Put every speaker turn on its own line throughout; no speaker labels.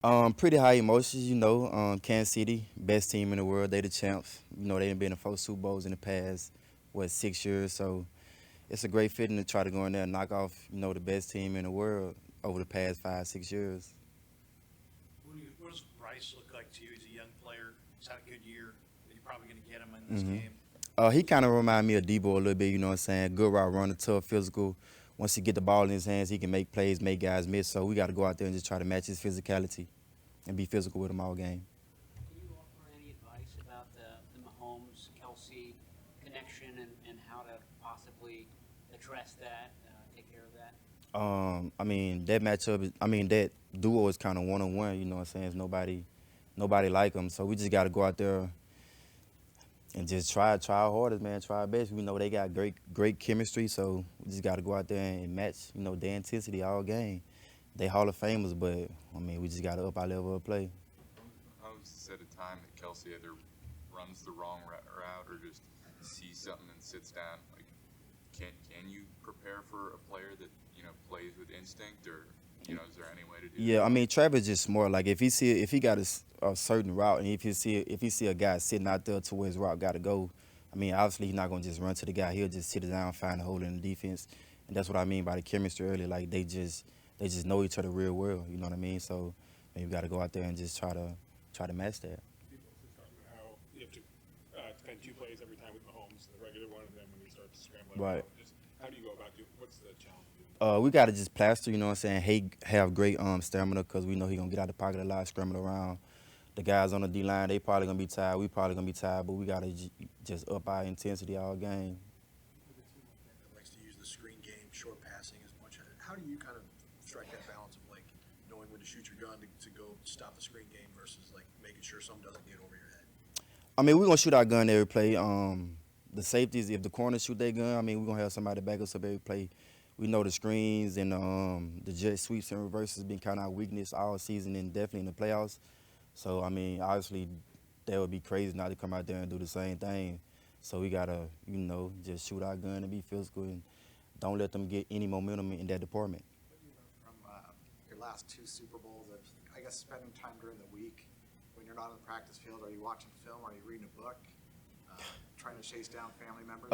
Pretty high emotions, Kansas City, best team in the world. They the champs. They done been in 4 Super Bowls in the past, 6 years. So it's a great feeling to try to go in there and knock off, the best team in the world over the past 5, 6 years.
What does Bryce look like to you? He's a young player. He's had a good year. You're probably going to get him in this
hmm
game.
He kind of remind me of Debo a little bit. You know what I'm saying? Good route runner, tough, physical. Once he get the ball in his hands, he can make plays, make guys miss. So we got to go out there and just try to match his physicality and be physical with him all game.
Can you offer any advice about the Mahomes Kelsey connection and how to possibly address that, take care of that?
I mean that matchup. That duo is kind of 1-on-1. You know what I'm saying? It's nobody like them. So we just got to go out there and just try our hardest, man. Try our best. We know they got great chemistry. So we just got to go out there and match, their intensity all game. They Hall of Famers, but we just got to up our level of play.
Most at a time that Kelsey either runs the wrong route or just sees something and sits down. Like, can you prepare for a player that plays with instinct, or is there any way to do
Yeah,
that?
Travis just more like if he got a certain route and if he see a guy sitting out there to where his route got to go. Obviously he's not gonna just run to the guy. He'll just sit it down, find a hole in the defense, and that's what I mean by the chemistry early. Like they just know each other real well. You know what I mean? So you got to go out there and just try to match that.
People are talking about how you have to defend 2 plays every time with Mahomes, the regular one, and then when you start to scramble,
Right.
just how do you go about doing? What's the challenge?
We got to just plaster, you know what I'm saying? Have great stamina because we know he going to get out the pocket a lot, scramble around. The guys on the D-line, they probably going to be tired. We probably going to be tired, but we got to just up our intensity all game.
With a team like that likes to use the screen game, short passing as much. How do you kind of strike that balance of like knowing when to shoot your gun to go stop the screen game versus like making sure something doesn't get over your head?
We're going to shoot our gun every play. The safeties, if the corners shoot their gun, we're going to have somebody back us up every play. We know the screens and the jet sweeps and reverses been kind of our weakness all season and definitely in the playoffs. So, obviously, that would be crazy not to come out there and do the same thing. So we got to, just shoot our gun and be physical and don't let them get any momentum in that department.
From your last 2 Super Bowls, I guess spending time during the week when you're not on the practice field, are you watching film? Are you reading a book? Trying to chase down family members?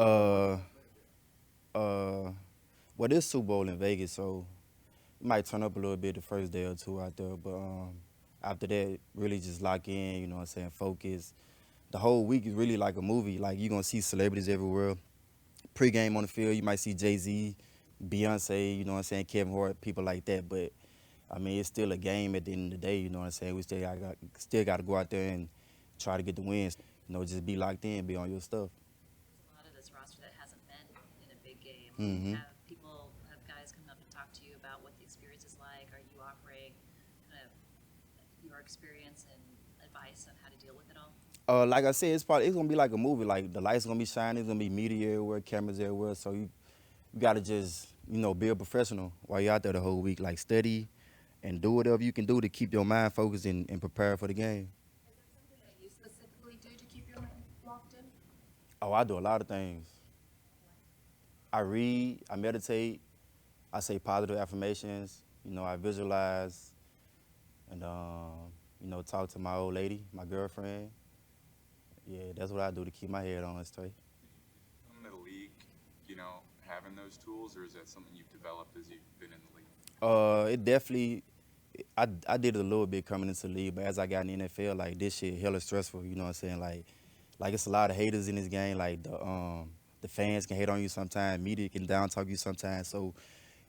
Well, this Super Bowl in Vegas, so it might turn up a little bit the first day or two out there, but after that, really just lock in, you know what I'm saying, focus. The whole week is really like a movie. Like, you're going to see celebrities everywhere. Pre-game on the field, you might see Jay-Z, Beyonce, you know what I'm saying, Kevin Hart, people like that, but, it's still a game at the end of the day, you know what I'm saying. We still got to go out there and try to get the wins. Just be locked in, be on your stuff.
There's a lot of this roster that hasn't been in a big game.
Mhm.
Have guys come up and talk to you about what the experience is like? Are you offering kind of your experience and advice on how to deal with it all?
Like I said, it's gonna be like a movie. Like, the lights gonna be shining, it's gonna be media everywhere, cameras everywhere. So you gotta just be a professional while you're out there the whole week. Like, study and do whatever you can do to keep your mind focused and prepare for the game.
Is there something that you specifically do to keep your mind locked in?
Oh, I do a lot of things. I read, I meditate, I say positive affirmations. I visualize, and talk to my old lady, my girlfriend. Yeah, that's what I do to keep my head on straight.
In the league, having those tools, or is that something you've developed as you've been in the league?
It definitely. I did it a little bit coming into the league, but as I got in the NFL, like, this shit hella stressful. You know what I'm saying? Like it's a lot of haters in this game. Like, the fans can hate on you sometimes, media can down talk you sometimes. So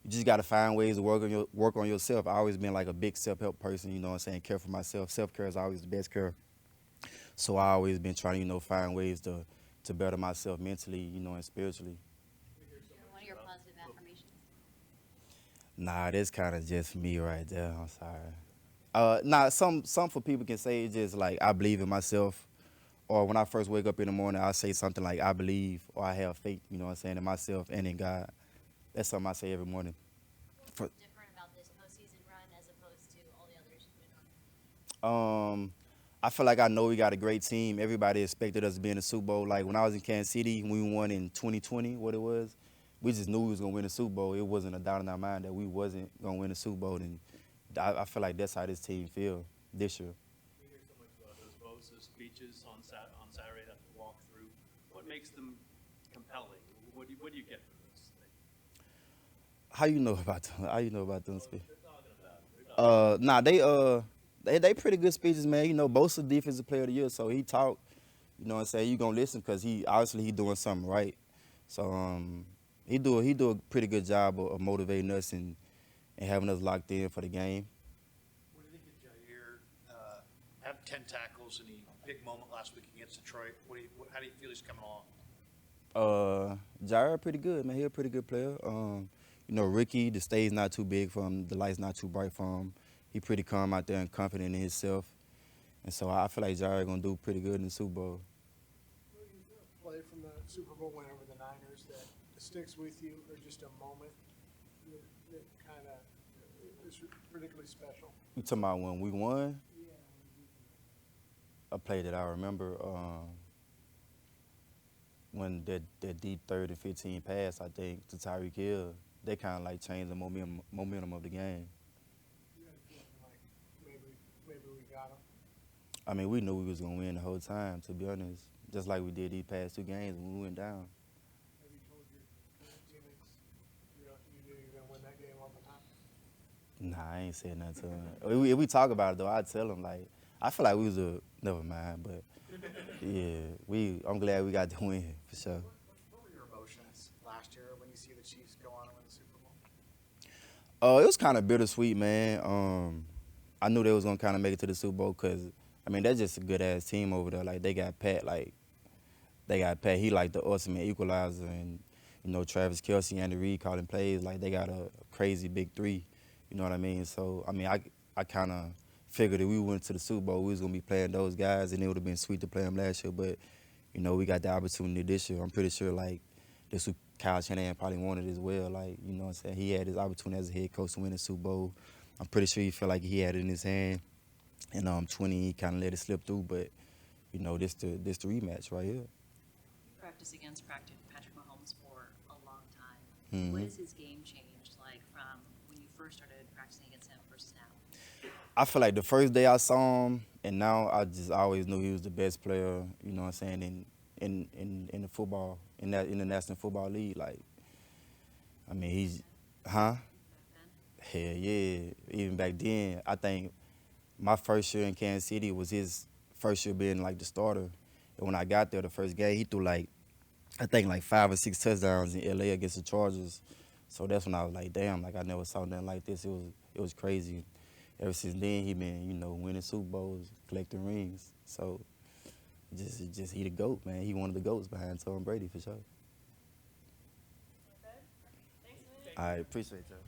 you just gotta find ways to work on yourself. I always been like a big self-help person. You know what I'm saying? Care for myself. Self-care is always the best care. So I always been trying to find ways to better myself mentally, and spiritually.
One of your positive affirmations.
Nah, that's kind of just me right there. I'm sorry. Nah, some for people can say it's just like I believe in myself, or when I first wake up in the morning, I say something like I believe or I have faith. You know what I'm saying, in myself and in God. That's something I say every morning. For,
Different about this postseason run as opposed to all the others you've been on?
I feel like I know we got a great team. Everybody expected us to be in the Super Bowl. Like, when I was in Kansas City, when we won in 2020, what it was, we just knew we was gonna win the Super Bowl. It wasn't a doubt in our mind that we wasn't gonna win the Super Bowl. And I feel like that's how this team feel this year.
We hear so much about those Bosa speeches on Saturday that we walk through. What makes them compelling? What do you get from those things?
How you know about them? How you know about them speeches?
They're talking about it. They're talking
Nah, they pretty good speeches, man. You know, Bosa defensive player of the year, so he talk. You know what I'm saying? You gonna listen because he obviously he doing something right. So he do a pretty good job of motivating us and having us locked in for the game.
What do you think of Jair? Had 10 tackles in the big moment last week against Detroit. How do you feel he's coming along?
Jair pretty good, man. He a pretty good player. You know, Ricky, the stage not too big for him, the light's not too bright for him. He pretty calm out there and confident in himself. And so I feel like Jair gonna do pretty good in the Super Bowl.
Play from the Super Bowl win over the Niners that sticks with you, or just a moment that kind of is particularly special?
You talking about when we won? A play that I remember when that deep 3rd and 15 pass, I think, to Tyreek Hill, they kind of like changed the momentum of the game.
You had a feeling like maybe we got him.
I mean, we knew we was gonna win the whole time, to be honest. Just like we did these past 2 games when we went down.
Have you told your teammates you knew you were gonna win that game all the time?
Nah, I ain't said nothing to him. If we talk about it though, I'd tell him like I feel like we was never mind, but yeah, I'm glad we got the win for sure.
What were your emotions last year when you see the Chiefs go on and win the Super Bowl?
It was kind of bittersweet, man. I knew they was gonna kind of make it to the Super Bowl because I mean that's just a good ass team over there. Like they got Pat, He like the ultimate equalizer, and you know Travis Kelce, Andy Reid calling plays. Like they got a crazy big 3. You know what I mean? So I mean I kind of figured if we went to the Super Bowl, we was gonna be playing those guys, and it would have been sweet to play them last year. But you know we got the opportunity this year. I'm pretty sure like this what Kyle Shanahan probably wanted as well. Like you know what I'm saying? He had his opportunity as a head coach to win the Super Bowl. I'm pretty sure he felt like he had it in his hand. And 20, he kind of let it slip through. But you know this the rematch right here.
You practice against Patrick Mahomes for a long time.
Mm-hmm.
What has his game changed like from when you first started practicing against him versus now?
I feel like the first day I saw him, and now I just always knew he was the best player. You know what I'm saying? In the football, in the National Football League. Like, I mean, he's, huh?
Back then?
Hell yeah. Even back then, I think my first year in Kansas City was his first year being like the starter. And when I got there, the first game, he threw like, I think like 5 or 6 touchdowns in LA against the Chargers. So that's when I was like, damn, like I never saw nothing like this. It was crazy. Ever since then, he been, you know, winning Super Bowls, collecting rings. So just he the GOAT, man. He one of the GOATs behind Tom Brady for sure.
Thanks, man.
I appreciate y'all.